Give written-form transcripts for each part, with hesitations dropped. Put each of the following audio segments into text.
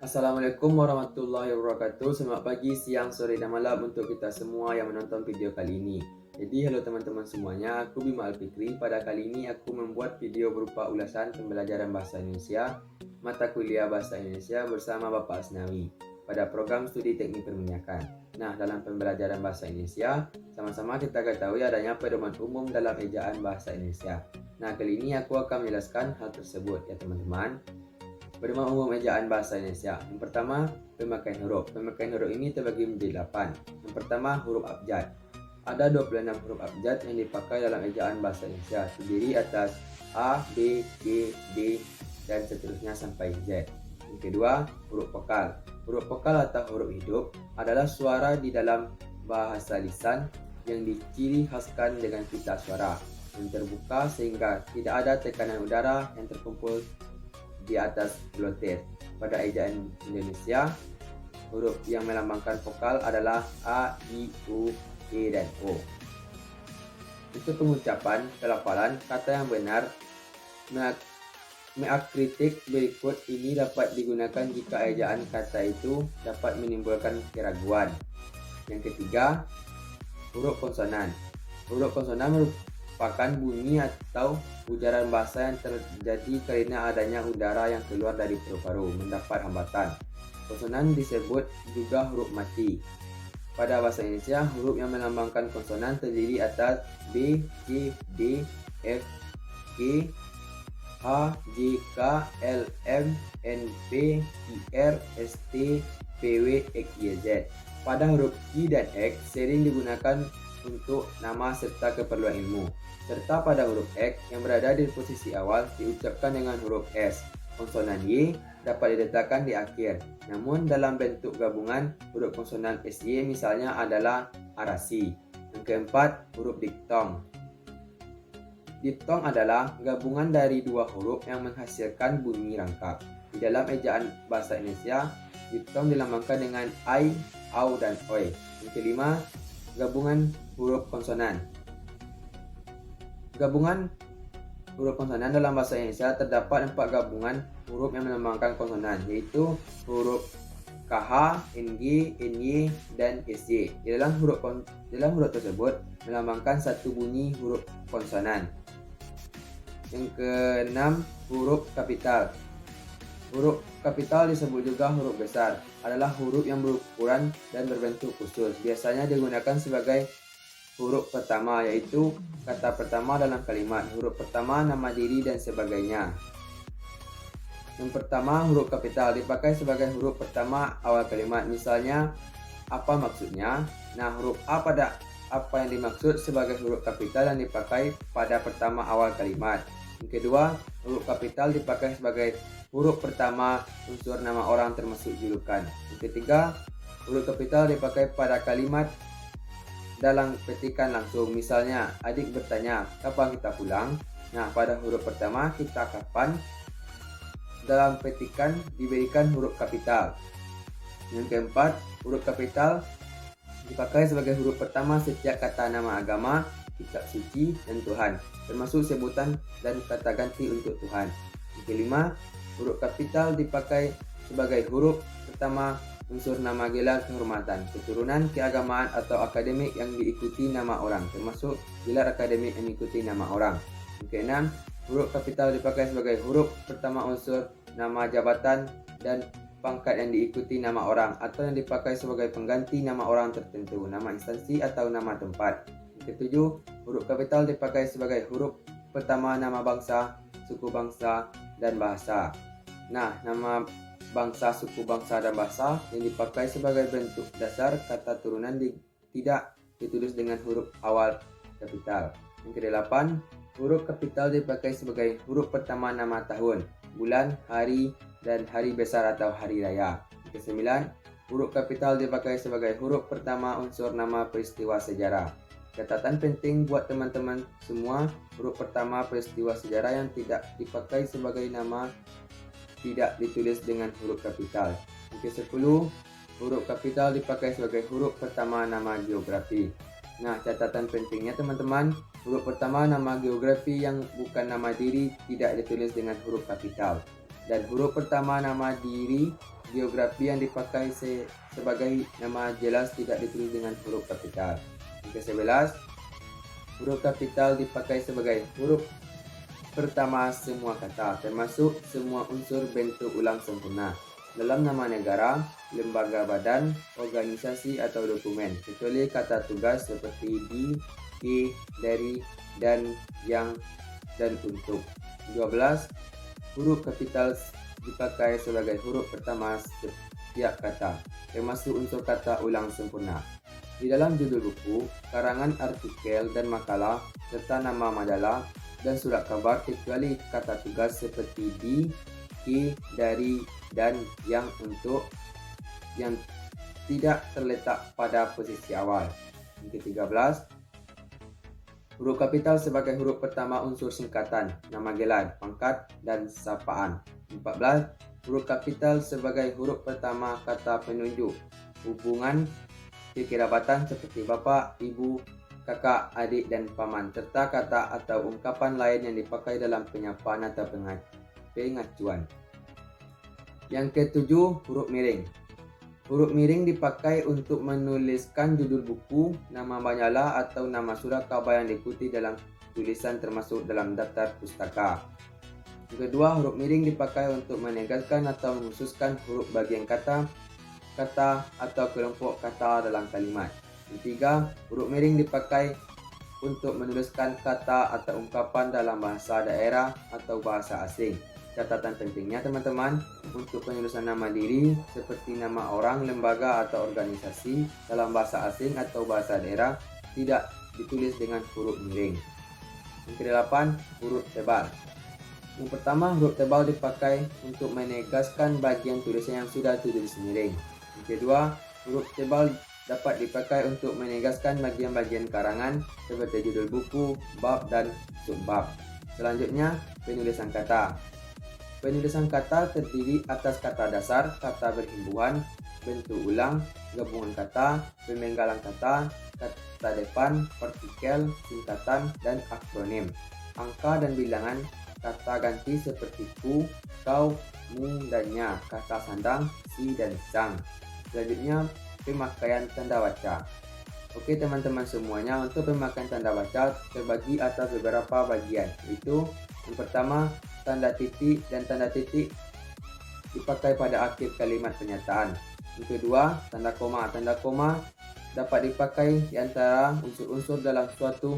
Assalamualaikum warahmatullahi wabarakatuh. Selamat pagi, siang, sore, dan malam untuk kita semua yang menonton video kali ini. Jadi, halo teman-teman semuanya, aku Bima Alfikri. Pada kali ini aku membuat video berupa ulasan pembelajaran bahasa Indonesia, mata kuliah bahasa Indonesia bersama Bapak Asnawi pada program studi teknik perminyakan. Nah, dalam pembelajaran bahasa Indonesia, sama-sama kita ketahui adanya pedoman umum dalam ejaan bahasa Indonesia. Nah, kali ini aku akan menjelaskan hal tersebut ya teman-teman. Pedoman umum ejaan bahasa Indonesia. Yang pertama, pemakaian huruf. Pemakaian huruf ini terbagi menjadi 8. Yang pertama, huruf abjad. Ada 26 huruf abjad yang dipakai dalam ejaan bahasa Indonesia, terdiri atas A, B, C, D, dan seterusnya sampai Z. Yang kedua, huruf vokal. Huruf vokal atau huruf hidup adalah suara di dalam bahasa lisan yang diciri khaskan dengan pita suara yang terbuka sehingga tidak ada tekanan udara yang terkumpul di atas glotis. Pada ejaan Indonesia, huruf yang melambangkan vokal adalah A, I, U, E, dan O. Untuk pengucapan, pelafalan, kata yang benar, kritik berikut ini dapat digunakan jika ejaan kata itu dapat menimbulkan keraguan. Yang ketiga, huruf konsonan. Huruf konsonan merupakan bunyi atau ujaran bahasa yang terjadi karena adanya udara yang keluar dari paru-paru mendapat hambatan. Konsonan disebut juga huruf mati. Pada bahasa Indonesia, huruf yang melambangkan konsonan terdiri atas B, C, D, F, G, H, J, K, L, M, N, P, Q, R, S, T, P, W, X, Y, Z. Pada huruf I dan X sering digunakan untuk nama serta keperluan ilmu. Serta pada huruf X yang berada di posisi awal diucapkan dengan huruf S. Konsonan Y dapat diletakkan di akhir. Namun dalam bentuk gabungan, huruf konsonan SY misalnya adalah arasi. Yang keempat, huruf diftong. Diftong adalah gabungan dari dua huruf yang menghasilkan bunyi rangkap. Di dalam ejaan bahasa Indonesia, diftong dilambangkan dengan I, AU, dan OI. Yang kelima, gabungan huruf konsonan. Gabungan huruf konsonan dalam bahasa Indonesia terdapat 4 gabungan huruf yang melambangkan konsonan, yaitu huruf KH, NG, NY, dan SY. Di dalam huruf tersebut melambangkan satu bunyi huruf konsonan. Yang keenam, huruf kapital. Huruf kapital disebut juga huruf besar, adalah huruf yang berukuran dan berbentuk khusus. Biasanya digunakan sebagai huruf pertama, yaitu kata pertama dalam kalimat, huruf pertama, nama diri, dan sebagainya. Yang pertama, huruf kapital dipakai sebagai huruf pertama awal kalimat. Misalnya, apa maksudnya? Nah, huruf A pada apa yang dimaksud sebagai huruf kapital yang dipakai pada pertama awal kalimat. Yang kedua, huruf kapital dipakai sebagai huruf pertama unsur nama orang termasuk julukan. Yang ketiga, huruf kapital dipakai pada kalimat dalam petikan langsung. Misalnya, adik bertanya, kapan kita pulang? Nah, pada huruf pertama, kita kapan, dalam petikan diberikan huruf kapital. Yang keempat, huruf kapital dipakai sebagai huruf pertama setiap kata nama agama, kitab suci, dan Tuhan, termasuk sebutan dan kata ganti untuk Tuhan. Yang kelima, huruf kapital dipakai sebagai huruf pertama unsur nama gelar kehormatan, keturunan, keagamaan, atau akademik yang diikuti nama orang, termasuk gelar akademik yang diikuti nama orang. Yang keenam, huruf kapital dipakai sebagai huruf pertama unsur nama jabatan dan pangkat yang diikuti nama orang, atau yang dipakai sebagai pengganti nama orang tertentu, nama instansi, atau nama tempat. Yang ketujuh, huruf kapital dipakai sebagai huruf pertama nama bangsa, suku bangsa, dan bahasa. Nah, nama bangsa, suku bangsa, dan bahasa yang dipakai sebagai bentuk dasar kata turunan tidak ditulis dengan huruf awal kapital. Yang kedelapan, huruf kapital dipakai sebagai huruf pertama nama tahun, bulan, hari, dan hari besar atau hari raya. Yang kesembilan, huruf kapital dipakai sebagai huruf pertama unsur nama peristiwa sejarah. Catatan penting buat teman-teman semua, huruf pertama peristiwa sejarah yang tidak dipakai sebagai nama tidak ditulis dengan huruf kapital. Yang ke-10, huruf kapital dipakai sebagai huruf pertama nama geografi. Nah, catatan pentingnya teman-teman, huruf pertama nama geografi yang bukan nama diri tidak ditulis dengan huruf kapital. Dan huruf pertama nama diri geografi yang dipakai sebagai nama jelas tidak ditulis dengan huruf kapital. Yang ke-11, huruf kapital dipakai sebagai huruf pertama semua kata, termasuk semua unsur bentuk ulang sempurna dalam nama negara, lembaga badan, organisasi atau dokumen, kecuali kata tugas seperti di, ke, dari, dan, yang, dan untuk. 12. Huruf kapital dipakai sebagai huruf pertama setiap kata, termasuk unsur kata ulang sempurna. Di dalam judul buku, karangan artikel dan makalah, serta nama majalah dan surat kabar, kecuali kata tugas seperti di, ke, dari, dan, yang, untuk, yang tidak terletak pada posisi awal. Yang ke-13, huruf kapital sebagai huruf pertama unsur singkatan, nama gelar, pangkat, dan sapaan. 14. Huruf kapital sebagai huruf pertama kata penunjuk hubungan kekerabatan seperti bapa, ibu, kakak, adik, dan paman, serta kata atau ungkapan lain yang dipakai dalam penyapaan atau pengacuan. Yang ke-7, huruf miring. Huruf miring dipakai untuk menuliskan judul buku, nama majalah, atau nama surat kabar yang diikuti dalam tulisan termasuk dalam daftar pustaka. Yang kedua, huruf miring dipakai untuk menegaskan atau mengkhususkan huruf bagian kata atau kelompok kata dalam kalimat. Yang ketiga, huruf miring dipakai untuk menuliskan kata atau ungkapan dalam bahasa daerah atau bahasa asing. Catatan pentingnya teman-teman, untuk penulisan nama diri seperti nama orang, lembaga, atau organisasi dalam bahasa asing atau bahasa daerah tidak ditulis dengan huruf miring. Yang ke-8, huruf tebal. Yang pertama, huruf tebal dipakai untuk menegaskan bagian tulisan yang sudah ditulis miring. Yang kedua, huruf tebal dapat dipakai untuk menegaskan bagian-bagian karangan seperti judul buku, bab, dan subbab. Selanjutnya, penulisan kata. Penulisan kata terdiri atas kata dasar, kata berhimbuhan, bentuk ulang, gabungan kata, pemenggalan kata, kata depan, partikel, singkatan, dan akronim. Angka dan bilangan, kata ganti seperti ku, kau, mu, dan nya, kata sandang, si, dan sang. Selanjutnya, pemakaian tanda baca. Oke teman-teman semuanya, untuk pemakaian tanda baca terbagi atas beberapa bagian, yaitu yang pertama, tanda titik dan tanda titik dipakai pada akhir kalimat pernyataan. Yang kedua, tanda koma. Tanda koma dapat dipakai di antara unsur-unsur dalam suatu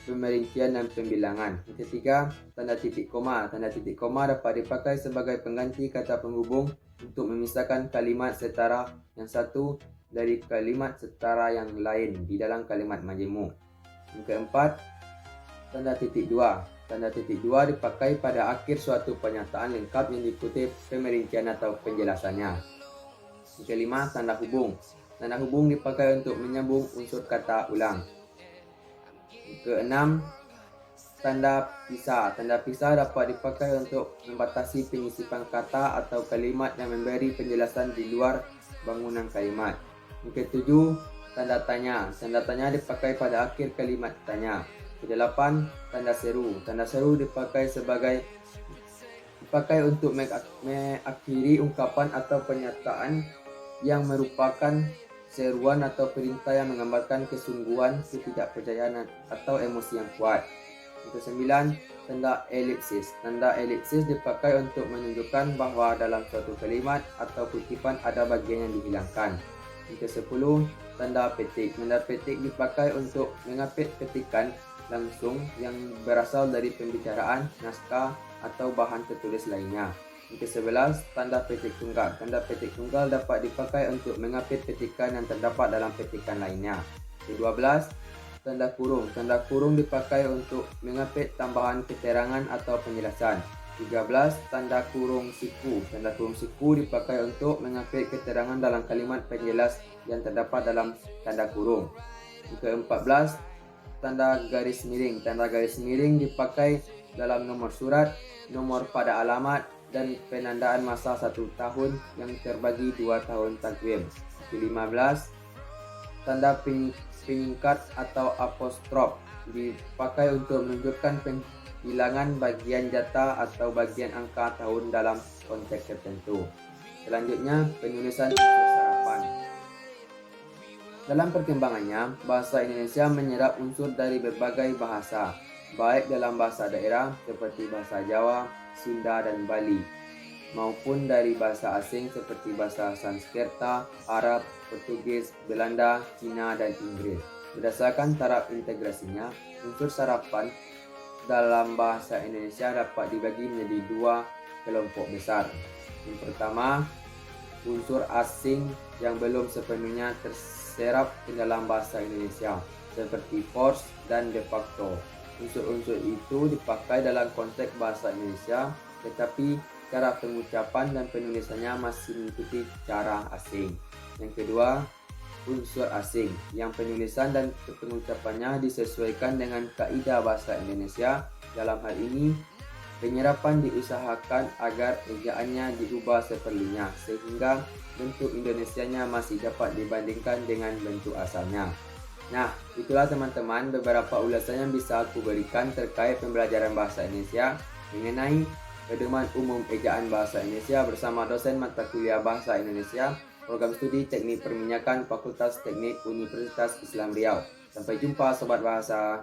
pemerincian dan pembilangan. Yang ketiga, tanda titik koma. Tanda titik koma dapat dipakai sebagai pengganti kata penghubung untuk memisahkan kalimat setara yang satu dari kalimat setara yang lain di dalam kalimat majemuk. Yang keempat, tanda titik dua. Tanda titik dua dipakai pada akhir suatu pernyataan lengkap yang diikuti pemerincian atau penjelasannya. Yang kelima, tanda hubung. Tanda hubung dipakai untuk menyambung unsur kata ulang. Yang keenam, tanda pisah. Tanda pisah dapat dipakai untuk membatasi penyisipan kata atau kalimat yang memberi penjelasan di luar bangunan kalimat. Yang ketujuh, tanda tanya. Tanda tanya dipakai pada akhir kalimat tanya. Kedelapan, tanda seru. Tanda seru dipakai untuk mengakhiri ungkapan atau pernyataan yang merupakan seruan atau perintah yang menggambarkan kesungguhan, ketidakpercayaan, atau emosi yang kuat. Yang kesembilan, tanda elipsis. Tanda elipsis dipakai untuk menunjukkan bahwa dalam suatu kalimat atau kutipan ada bagian yang dihilangkan. Yang ke-10, tanda petik. Tanda petik dipakai untuk mengapit petikan langsung yang berasal dari pembicaraan, naskah, atau bahan tertulis lainnya. Yang ke-11, tanda petik tunggal. Tanda petik tunggal dapat dipakai untuk mengapit petikan yang terdapat dalam petikan lainnya. Ke-12, tanda kurung. Tanda kurung dipakai untuk mengapit tambahan keterangan atau penjelasan. 13, tanda kurung siku. Tanda kurung siku dipakai untuk mengapit keterangan dalam kalimat penjelas yang terdapat dalam tanda kurung. Yang ke-14, tanda garis miring. Tanda garis miring dipakai dalam nomor surat, nomor pada alamat, dan penandaan masa 1 tahun yang terbagi 2 tahun takwim. Ke-15, tanda penyingkat atau apostrof dipakai untuk menunjukkan penghilangan bagian jata atau bagian angka tahun dalam konteks tertentu. Selanjutnya, penulisan unsur sarapan. Dalam perkembangannya, bahasa Indonesia menyerap unsur dari berbagai bahasa, baik dalam bahasa daerah seperti bahasa Jawa, Sunda, dan Bali, maupun dari bahasa asing seperti bahasa Sanskerta, Arab, Portugis, Belanda, Cina, dan Inggris. Berdasarkan taraf integrasinya, unsur sarapan dalam bahasa Indonesia dapat dibagi menjadi dua kelompok besar. Yang pertama, unsur asing yang belum sepenuhnya terserap ke dalam bahasa Indonesia, seperti force dan de facto. Unsur-unsur itu dipakai dalam konteks bahasa Indonesia, tetapi cara pengucapan dan penulisannya masih mengikuti cara asing. Yang kedua, unsur asing yang penulisan dan pengucapannya disesuaikan dengan kaidah bahasa Indonesia. Dalam hal ini, penyerapan diusahakan agar ejaannya diubah seperlunya sehingga bentuk Indonesianya masih dapat dibandingkan dengan bentuk asalnya. Nah, itulah teman-teman beberapa ulasan yang bisa aku berikan terkait pembelajaran bahasa Indonesia mengenai pedoman umum ejaan bahasa Indonesia bersama dosen mata kuliah bahasa Indonesia Program Studi Teknik Perminyakan Fakultas Teknik Universitas Islam Riau. Sampai jumpa Sobat Bahasa.